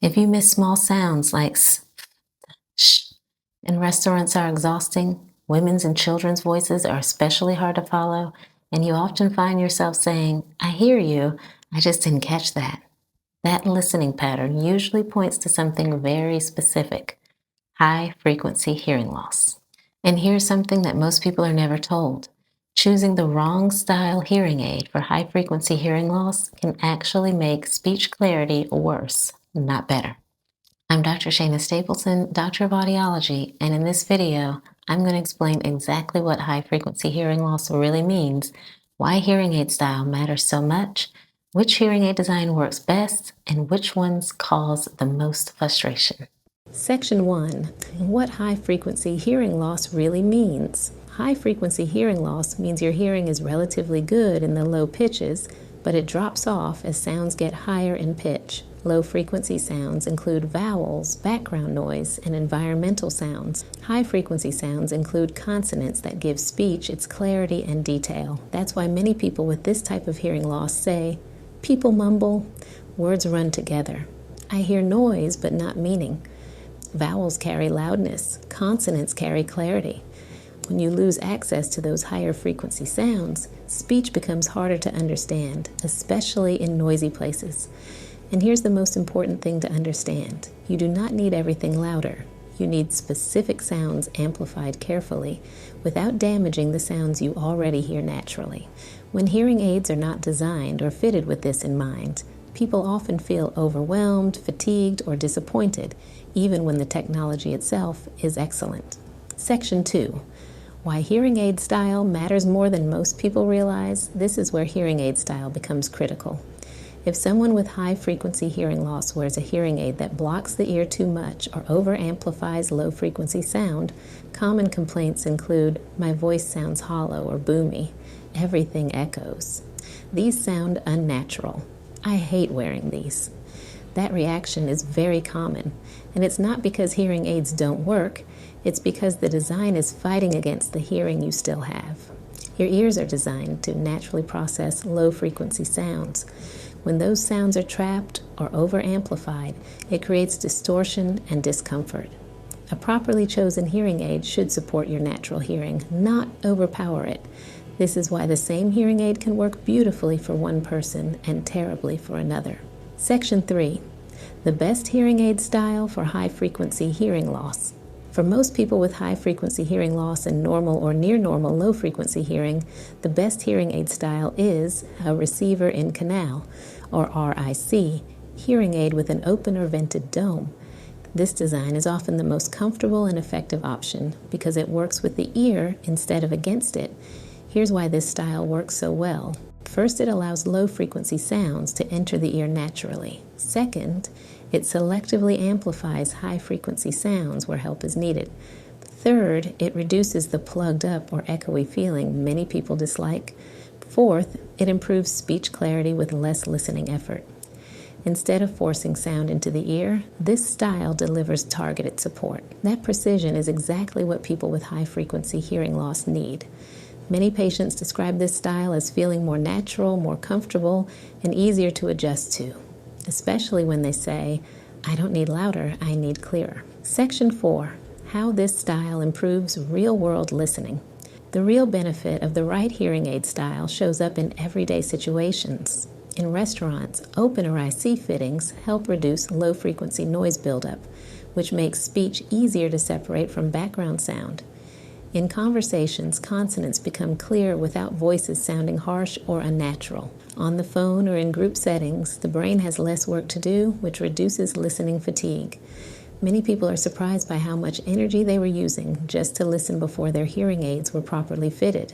If you miss small sounds like sh, and restaurants are exhausting, women's and children's voices are especially hard to follow, and you often find yourself saying, I hear you, I just didn't catch that. That listening pattern usually points to something very specific: high frequency hearing loss. And here's something that most people are never told. Choosing the wrong style hearing aid for high frequency hearing loss can actually make speech clarity worse, not better. I'm Dr. Shana Stapleton, Doctor of Audiology, and in this video, I'm going to explain exactly what high frequency hearing loss really means, why hearing aid style matters so much, which hearing aid design works best, and which ones cause the most frustration. Section 1. What high frequency hearing loss really means. High frequency hearing loss means your hearing is relatively good in the low pitches, but it drops off as sounds get higher in pitch. Low frequency sounds include vowels, background noise, and environmental sounds. High frequency sounds include consonants that give speech its clarity and detail. That's why many people with this type of hearing loss say, people mumble, words run together. I hear noise but not meaning. Vowels carry loudness, consonants carry clarity. When you lose access to those higher frequency sounds, speech becomes harder to understand, especially in noisy places. And here's the most important thing to understand. You do not need everything louder. You need specific sounds amplified carefully without damaging the sounds you already hear naturally. When hearing aids are not designed or fitted with this in mind, people often feel overwhelmed, fatigued, or disappointed, even when the technology itself is excellent. Section 2. Why hearing aid style matters more than most people realize. This is where hearing aid style becomes critical. If someone with high frequency hearing loss wears a hearing aid that blocks the ear too much or over-amplifies low frequency sound, common complaints include, my voice sounds hollow or boomy, everything echoes. These sound unnatural. I hate wearing these. That reaction is very common, and it's not because hearing aids don't work, it's because the design is fighting against the hearing you still have. Your ears are designed to naturally process low-frequency sounds. When those sounds are trapped or over-amplified, it creates distortion and discomfort. A properly chosen hearing aid should support your natural hearing, not overpower it. This is why the same hearing aid can work beautifully for one person and terribly for another. Section 3. The best hearing aid style for high-frequency hearing loss. For most people with high-frequency hearing loss and normal or near-normal low-frequency hearing, the best hearing aid style is a receiver in canal, or RIC, hearing aid with an open or vented dome. This design is often the most comfortable and effective option because it works with the ear instead of against it. Here's why this style works so well. First, it allows low-frequency sounds to enter the ear naturally. Second, it selectively amplifies high-frequency sounds where help is needed. Third, it reduces the plugged-up or echoey feeling many people dislike. Fourth, it improves speech clarity with less listening effort. Instead of forcing sound into the ear, this style delivers targeted support. That precision is exactly what people with high-frequency hearing loss need. Many patients describe this style as feeling more natural, more comfortable, and easier to adjust to, especially when they say, I don't need louder, I need clearer. Section 4. How this style improves real-world listening. The real benefit of the right hearing aid style shows up in everyday situations. In restaurants, open or IC fittings help reduce low-frequency noise buildup, which makes speech easier to separate from background sound. In conversations, consonants become clear without voices sounding harsh or unnatural. On the phone or in group settings, the brain has less work to do, which reduces listening fatigue. Many people are surprised by how much energy they were using just to listen before their hearing aids were properly fitted.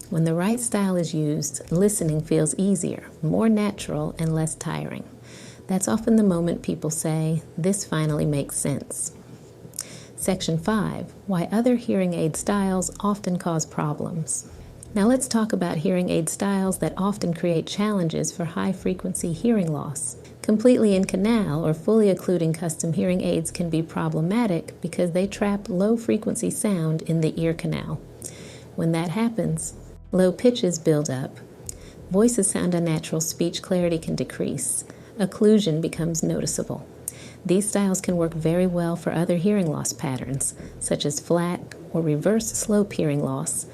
When the right style is used, listening feels easier, more natural, and less tiring. That's often the moment people say, this finally makes sense. Section 5. Why other hearing aid styles often cause problems. Now let's talk about hearing aid styles that often create challenges for high-frequency hearing loss. Completely in canal or fully occluding custom hearing aids can be problematic because they trap low-frequency sound in the ear canal. When that happens, low pitches build up. Voices sound unnatural, speech clarity can decrease. Occlusion becomes noticeable. These styles can work very well for other hearing loss patterns, such as flat or reverse slope hearing loss,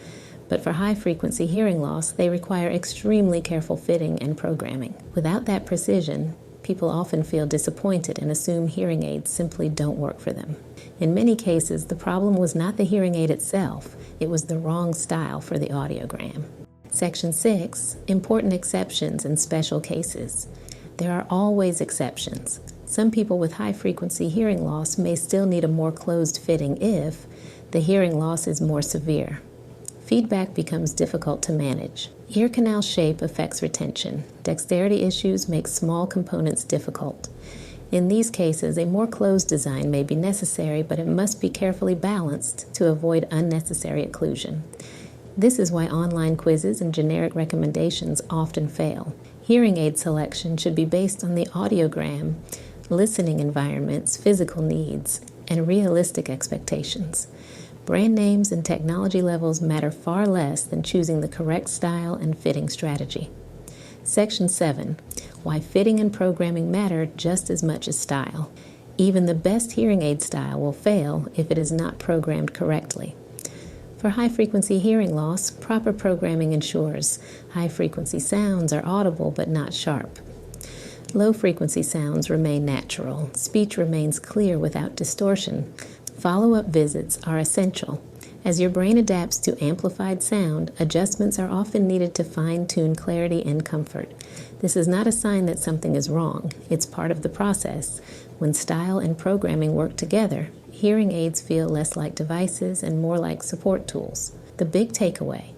but for high-frequency hearing loss, they require extremely careful fitting and programming. Without that precision, people often feel disappointed and assume hearing aids simply don't work for them. In many cases, the problem was not the hearing aid itself, it was the wrong style for the audiogram. Section 6, Important Exceptions and Special Cases. There are always exceptions. Some people with high-frequency hearing loss may still need a more closed fitting if the hearing loss is more severe. Feedback becomes difficult to manage. Ear canal shape affects retention. Dexterity issues make small components difficult. In these cases, a more closed design may be necessary, but it must be carefully balanced to avoid unnecessary occlusion. This is why online quizzes and generic recommendations often fail. Hearing aid selection should be based on the audiogram, listening environments, physical needs, and realistic expectations. Brand names and technology levels matter far less than choosing the correct style and fitting strategy. Section 7. Why fitting and programming matter just as much as style. Even the best hearing aid style will fail if it is not programmed correctly. For high-frequency hearing loss, proper programming ensures high-frequency sounds are audible but not sharp. Low-frequency sounds remain natural. Speech remains clear without distortion. Follow-up visits are essential. As your brain adapts to amplified sound, adjustments are often needed to fine-tune clarity and comfort. This is not a sign that something is wrong. It's part of the process. When style and programming work together, hearing aids feel less like devices and more like support tools. The big takeaway: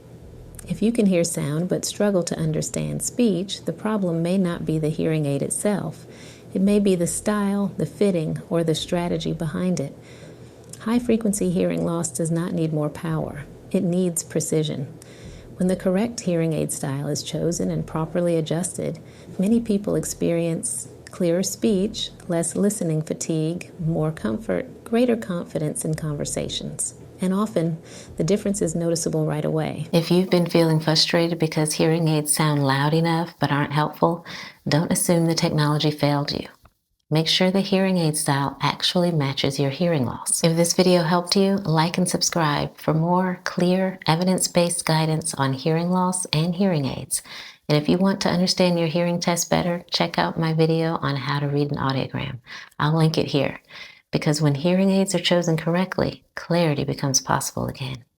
if you can hear sound but struggle to understand speech, the problem may not be the hearing aid itself. It may be the style, the fitting, or the strategy behind it. High-frequency hearing loss does not need more power. It needs precision. When the correct hearing aid style is chosen and properly adjusted, many people experience clearer speech, less listening fatigue, more comfort, greater confidence in conversations. And often, the difference is noticeable right away. If you've been feeling frustrated because hearing aids sound loud enough but aren't helpful, don't assume the technology failed you. Make sure the hearing aid style actually matches your hearing loss. If this video helped you, like and subscribe for more clear, evidence-based guidance on hearing loss and hearing aids. And if you want to understand your hearing test better, check out my video on how to read an audiogram. I'll link it here. Because when hearing aids are chosen correctly, clarity becomes possible again.